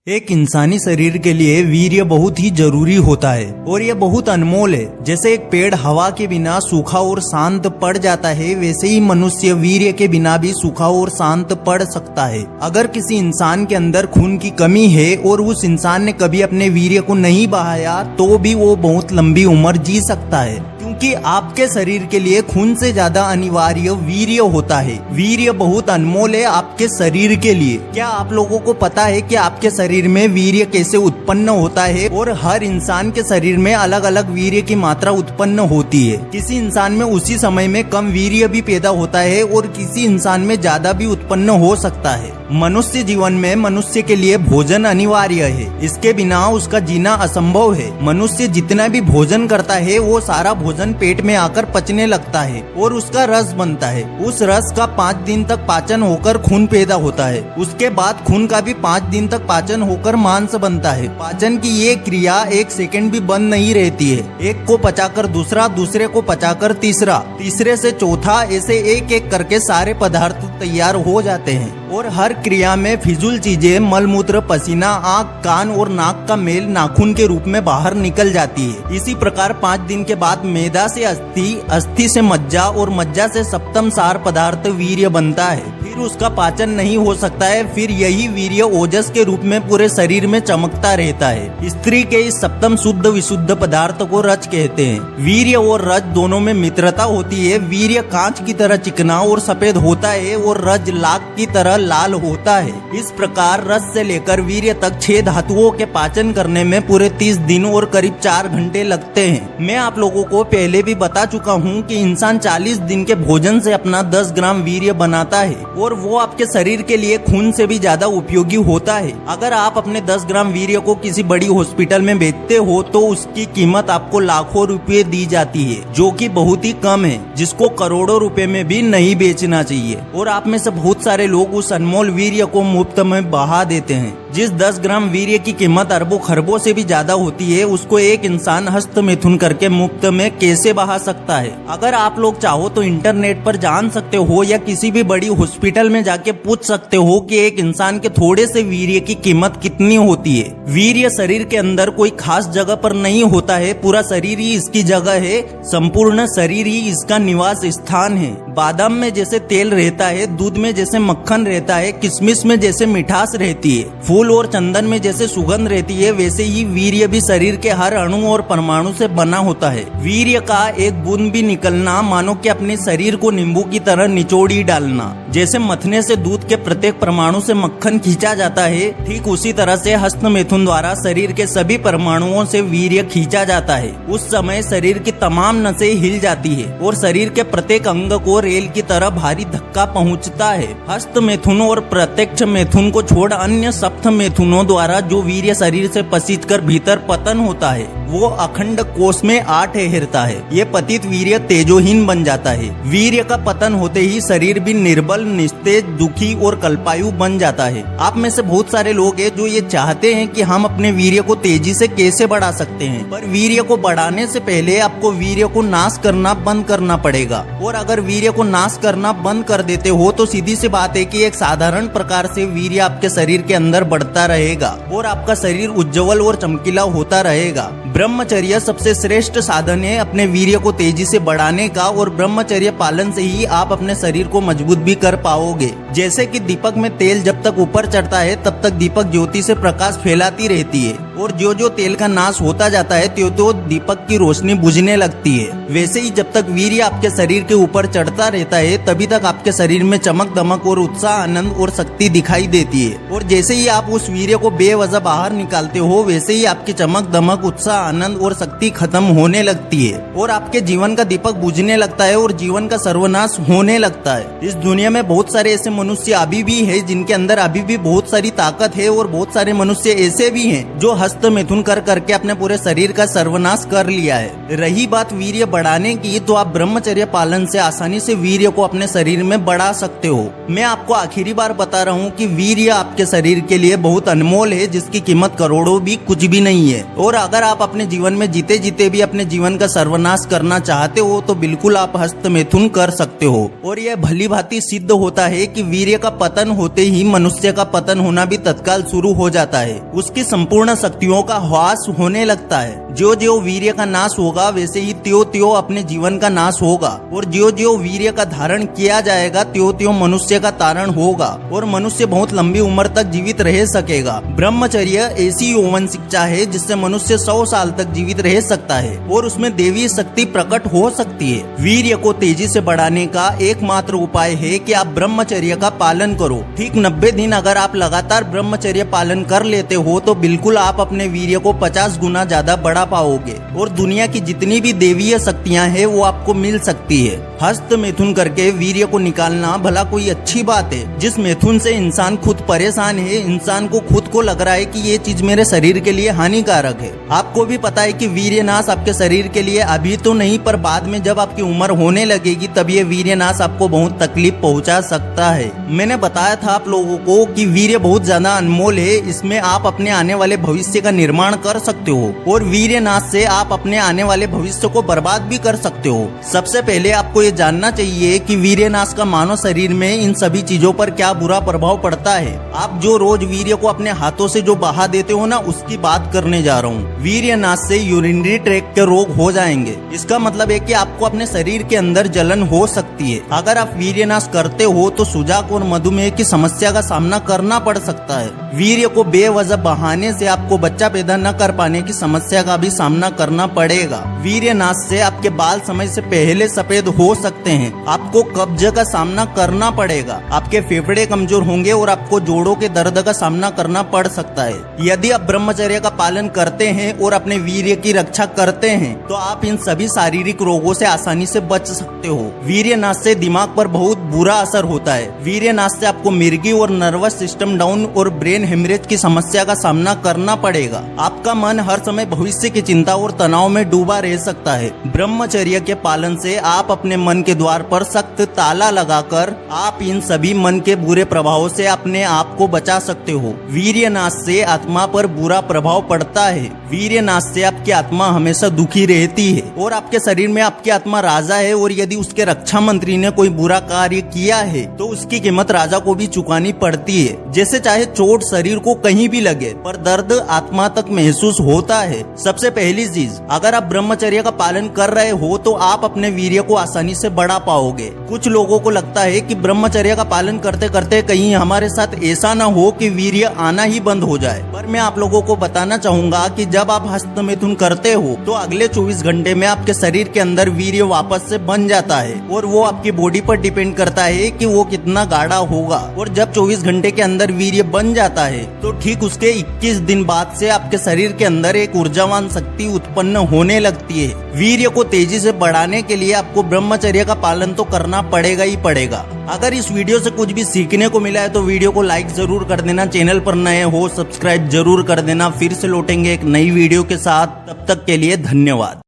एक इंसानी शरीर के लिए वीर्य बहुत ही जरूरी होता है और ये बहुत अनमोल है। जैसे एक पेड़ हवा के बिना सूखा और शांत पड़ जाता है, वैसे ही मनुष्य वीर्य के बिना भी सूखा और शांत पड़ सकता है। अगर किसी इंसान के अंदर खून की कमी है और उस इंसान ने कभी अपने वीर्य को नहीं बहाया तो भी वो बहुत लंबी उम्र जी सकता है, क्योंकि आपके शरीर के लिए खून से ज्यादा अनिवार्य वीर्य होता है। वीर्य बहुत अनमोल है आपके शरीर के लिए। क्या आप लोगों को पता है कि आपके शरीर में वीर्य कैसे उत्पन्न होता है? और हर इंसान के शरीर में अलग अलग वीर्य की मात्रा उत्पन्न होती है। किसी इंसान में उसी समय में कम वीर्य भी पैदा होता है और किसी इंसान में ज्यादा भी उत्पन्न हो सकता है। मनुष्य जीवन में मनुष्य के लिए भोजन अनिवार्य है, इसके बिना उसका जीना असंभव है। मनुष्य जितना भी भोजन करता है वो सारा भोजन पेट में आकर पचने लगता है और उसका रस बनता है। उस रस का 5 दिन तक पाचन होकर खून पैदा होता है। उसके बाद खून का भी 5 दिन तक पाचन होकर मांस बनता है। पाचन की ये क्रिया 1 सेकंड भी बंद नहीं रहती है। एक को पचाकर दूसरा, दूसरे को पचाकर तीसरा, तीसरे से चौथा, ऐसे एक एक करके सारे पदार्थ तैयार हो जाते हैं। और हर क्रिया में फिजूल चीजें, मलमूत्र, पसीना, आँख, कान और नाक का मेल नाखून के रूप में बाहर निकल जाती है। इसी प्रकार 5 दिन के बाद मैदा से अस्थि, अस्थि से मज्जा और मज्जा से सप्तम सार पदार्थ वीर्य बनता है। फिर उसका पाचन नहीं हो सकता है। फिर यही वीर्य ओजस के रूप में पूरे शरीर में चमकता रहता है। स्त्री के इस सप्तम शुद्ध विशुद्ध पदार्थ को रज कहते हैं। वीर्य और रज दोनों में मित्रता होती है। वीर्य कांच की तरह चिकना और सफेद होता है और रज लाख की तरह लाल होता है। इस प्रकार रस से लेकर वीर्य तक 6 धातुओं के पाचन करने में पूरे 30 दिन और करीब 4 घंटे लगते हैं। मैं आप लोगों को पहले भी बता चुका हूँ कि इंसान 40 दिन के भोजन से अपना 10 ग्राम वीर्य बनाता है और वो आपके शरीर के लिए खून से भी ज्यादा उपयोगी होता है। अगर आप अपने 10 ग्राम वीर्य को किसी बड़ी हॉस्पिटल में बेचते हो तो उसकी कीमत आपको लाखों रुपए दी जाती है, जो कि बहुत ही कम है, जिसको करोड़ों रुपए में भी नहीं बेचना चाहिए। और आप में से बहुत सारे लोग उस अनमोल वीर्य को मुफ्त में बहा देते हैं। जिस 10 ग्राम वीर्य की कीमत अरबों खरबों से भी ज्यादा होती है, उसको एक इंसान हस्त मैथुन करके मुफ्त में कैसे बहा सकता है? अगर आप लोग चाहो तो इंटरनेट पर जान सकते हो या किसी भी बड़ी हॉस्पिटल में जाके पूछ सकते हो कि एक इंसान के थोड़े से वीर्य की कीमत कितनी होती है। वीर्य शरीर के अंदर कोई खास जगह पर नहीं होता है, पूरा शरीर ही इसकी जगह है, संपूर्ण शरीर ही इसका निवास स्थान है। बादाम में जैसे तेल रहता है, दूध में जैसे मक्खन रहता है, किशमिश में जैसे मिठास रहती है, फूल और चंदन में जैसे सुगंध रहती है, वैसे ही वीर्य भी शरीर के हर अणु और परमाणु से बना होता है। वीर्य का एक बूंद भी निकलना मानो कि अपने शरीर को नींबू की तरह निचोड़ी डालना। जैसे मथने से दूध के प्रत्येक परमाणु से मक्खन खींचा जाता है, ठीक उसी तरह से हस्त मैथुन द्वारा शरीर के सभी परमाणुओं से वीर्य खींचा जाता है। उस समय शरीर की तमाम नसें हिल जाती है और शरीर के प्रत्येक अंग को रेल की तरह भारी धक्का पहुंचता है। हस्त मैथुन और प्रत्यक्ष मैथुन को छोड़ अन्य सप्त मैथुनों द्वारा जो वीर्य शरीर से पसीजकर भीतर पतन होता है, वो अखंड कोष में आ ठहरता है। ये पतित वीर्य तेजोहीन बन जाता है। वीर्य का पतन होते ही शरीर भी निर्बल, निस्तेज, दुखी और कल्पायु बन जाता है। आप में से बहुत सारे लोग हैं जो ये चाहते हैं कि हम अपने वीर्य को तेजी से कैसे बढ़ा सकते हैं, पर वीर्य को बढ़ाने से पहले आपको वीर्य को नाश करना बंद करना पड़ेगा। और अगर वीर्य को नाश करना बंद कर देते हो तो सीधी सी बात है कि एक साधारण प्रकार से वीर्य आपके शरीर के अंदर बढ़ता रहेगा और आपका शरीर उज्जवल और चमकीला होता रहेगा। ब्रह्मचर्य सबसे श्रेष्ठ साधन है अपने वीर्य को तेजी से बढ़ाने का, और ब्रह्मचर्य पालन से ही आप अपने शरीर को मजबूत भी कर पाओगे। जैसे कि दीपक में तेल जब तक ऊपर चढ़ता है तब तक दीपक ज्योति से प्रकाश फैलाती रहती है, और जो जो तेल का नाश होता जाता है त्यों त्यों दीपक की रोशनी बुझने लगती है। वैसे ही जब तक वीर्य आपके शरीर के ऊपर चढ़ता रहता है तभी तक आपके शरीर में चमक दमक और उत्साह, आनंद और शक्ति दिखाई देती है। और जैसे ही आप उस वीर्य को बेवजह बाहर निकालते हो, वैसे ही आपकी चमक दमक, उत्साह, आनंद और शक्ति खत्म होने लगती है और आपके जीवन का दीपक बुझने लगता है और जीवन का सर्वनाश होने लगता है। इस दुनिया में बहुत सारे ऐसे मनुष्य अभी भी है जिनके अंदर अभी भी बहुत सारी ताकत है, और बहुत सारे मनुष्य ऐसे भी हैं जो हस्त मिथुन कर करके अपने पूरे शरीर का सर्वनाश कर लिया है। रही बात वीर्य बढ़ाने की, तो आप ब्रह्मचर्य पालन से आसानी से वीर्य को अपने शरीर में बढ़ा सकते हो। मैं आपको आखिरी बार बता रहा हूँ कि वीर्य आपके शरीर के लिए बहुत अनमोल है, जिसकी कीमत करोड़ों भी कुछ भी नहीं है। और अगर आप अपने जीवन में जीते जीते भी अपने जीवन का सर्वनाश करना चाहते हो तो बिल्कुल आप हस्त मिथुन कर सकते हो। और यह भली भांति सिद्ध होता है कि वीर्य का पतन होते ही मनुष्य का पतन होना भी तत्काल शुरू हो जाता है। उसकी संपूर्ण शक्तियों का ह्रास होने लगता है। जो जो वीर्य का नाश होगा वैसे ही त्यो त्यो अपने जीवन का नाश होगा। और जो जो वीर्य का धारण किया जाएगा त्यो त्यो मनुष्य का तारण होगा और मनुष्य बहुत लंबी उम्र तक जीवित रह सकेगा। ब्रह्मचर्य ऐसी यौवन शिक्षा है जिससे मनुष्य 100 साल तक जीवित रह सकता है और उसमें देवी शक्ति प्रकट हो सकती है। वीर्य को तेजी से बढ़ाने का एकमात्र उपाय है कि आप ब्रह्मचर्य का पालन करो। ठीक 90 दिन अगर आप लगातार ब्रह्मचर्य पालन कर लेते हो तो बिल्कुल आप अपने वीर्य को 50 गुना ज्यादा बढ़ा पाओगे और दुनिया की जितनी भी देवीय शक्तियां हैं वो आपको मिल सकती है। हस्त मिथुन करके वीर्य को निकालना भला कोई अच्छी बात है? जिस मिथुन से इंसान खुद परेशान है, इंसान को खुद को लग रहा है कि ये चीज मेरे शरीर के लिए हानिकारक है। आपको भी पता है कि वीर्य नाश आपके शरीर के लिए अभी तो नहीं, पर बाद में जब आपकी उम्र होने लगेगी तब ये वीर्य नाश आपको बहुत तकलीफ पहुंचा सकता है। मैंने बताया था आप लोगों को कि वीर्य बहुत ज्यादा अनमोल है, इसमें आप अपने आने वाले भविष्य का निर्माण कर सकते हो और वीर्य नाश से आप अपने आने वाले भविष्य को बर्बाद भी कर सकते हो। सबसे पहले आपको ये जानना चाहिए कि वीर्य नाश का मानव शरीर में इन सभी चीजों पर क्या बुरा प्रभाव पड़ता है। आप जो रोज वीर्य को अपने हाथों से जो बहा देते हो ना, उसकी बात करने जा रहा हूँ। वीर्य नाश से यूरिनरी ट्रैक्ट के रोग हो जाएंगे। इसका मतलब है कि आपको अपने शरीर के अंदर जलन हो सकती है। अगर आप वीर्य नाश करते हो तो सुजाक और मधुमेह की समस्या का सामना करना पड़ सकता है। वीर्य को बेवजह बहाने से आपको बच्चा पैदा न कर पाने की समस्या का भी सामना करना पड़ेगा। वीर्य नाश से आपके बाल समय से पहले सफेद हो सकते हैं। आपको कब्ज का सामना करना पड़ेगा। आपके फेफड़े कमजोर होंगे और आपको जोड़ों के दर्द का सामना करना पड़ सकता है। यदि आप ब्रह्मचर्य का पालन करते हैं और अपने वीर्य की रक्षा करते हैं तो आप इन सभी शारीरिक रोगों से आसानी से बच सकते हो। वीर्य नाश से दिमाग पर बहुत बुरा असर होता है। वीर्य नाश से आपको मिर्गी और नर्वस सिस्टम डाउन और ब्रेन हेमरेज की समस्या का सामना करना पड़ेगा। आपका मन हर समय भविष्य की चिंता और तनाव में डूबा रह सकता है। ब्रह्मचर्य के पालन से आप अपने मन के द्वार पर सख्त ताला लगाकर आप इन सभी मन के बुरे प्रभावों से अपने आप को बचा सकते हो। वीर्य नाश से आत्मा पर बुरा प्रभाव पड़ता है। वीर्य नाश से आपकी आत्मा हमेशा दुखी रहती है और आपके शरीर में आपकी आत्मा राजा है और यदि उसके रक्षा मंत्री ने कोई बुरा कार्य किया है तो उसकी कीमत राजा को भी चुकानी पड़ती है। जैसे चाहे चोट शरीर को कहीं भी लगे पर दर्द आत्मा तक महसूस होता है। सबसे पहली चीज, अगर आप ब्रह्मचर्य का पालन कर रहे हो तो आप अपने वीर्य को आसानी से बढ़ा पाओगे। कुछ लोगों को लगता है कि ब्रह्मचर्य का पालन करते करते कहीं हमारे साथ ऐसा ना हो कि वीर्य आना ही बंद हो जाए, पर मैं आप लोगों को बताना चाहूंगा कि जब आप हस्त मिथुन करते हो तो अगले 24 घंटे में आपके शरीर के अंदर वीर्य वापस से बन जाता है और वो आपकी बॉडी पर डिपेंड करता है कि वो कितना गाढ़ा होगा। और जब 24 घंटे के अंदर वीर्य बन जाता है तो ठीक उसके 21 दिन बाद से आपके शरीर के अंदर एक ऊर्जावान शक्ति उत्पन्न होने लगती है। वीर्य को तेजी से बढ़ाने के लिए आपको ब्रह्मचर्य का पालन तो करना पड़ेगा ही पड़ेगा। अगर इस वीडियो से कुछ भी सीखने को मिला है तो वीडियो को लाइक जरूर कर देना। चैनल पर नए हो सब्सक्राइब जरूर कर देना। फिर से लौटेंगे एक नई वीडियो के साथ, तब तक के लिए धन्यवाद।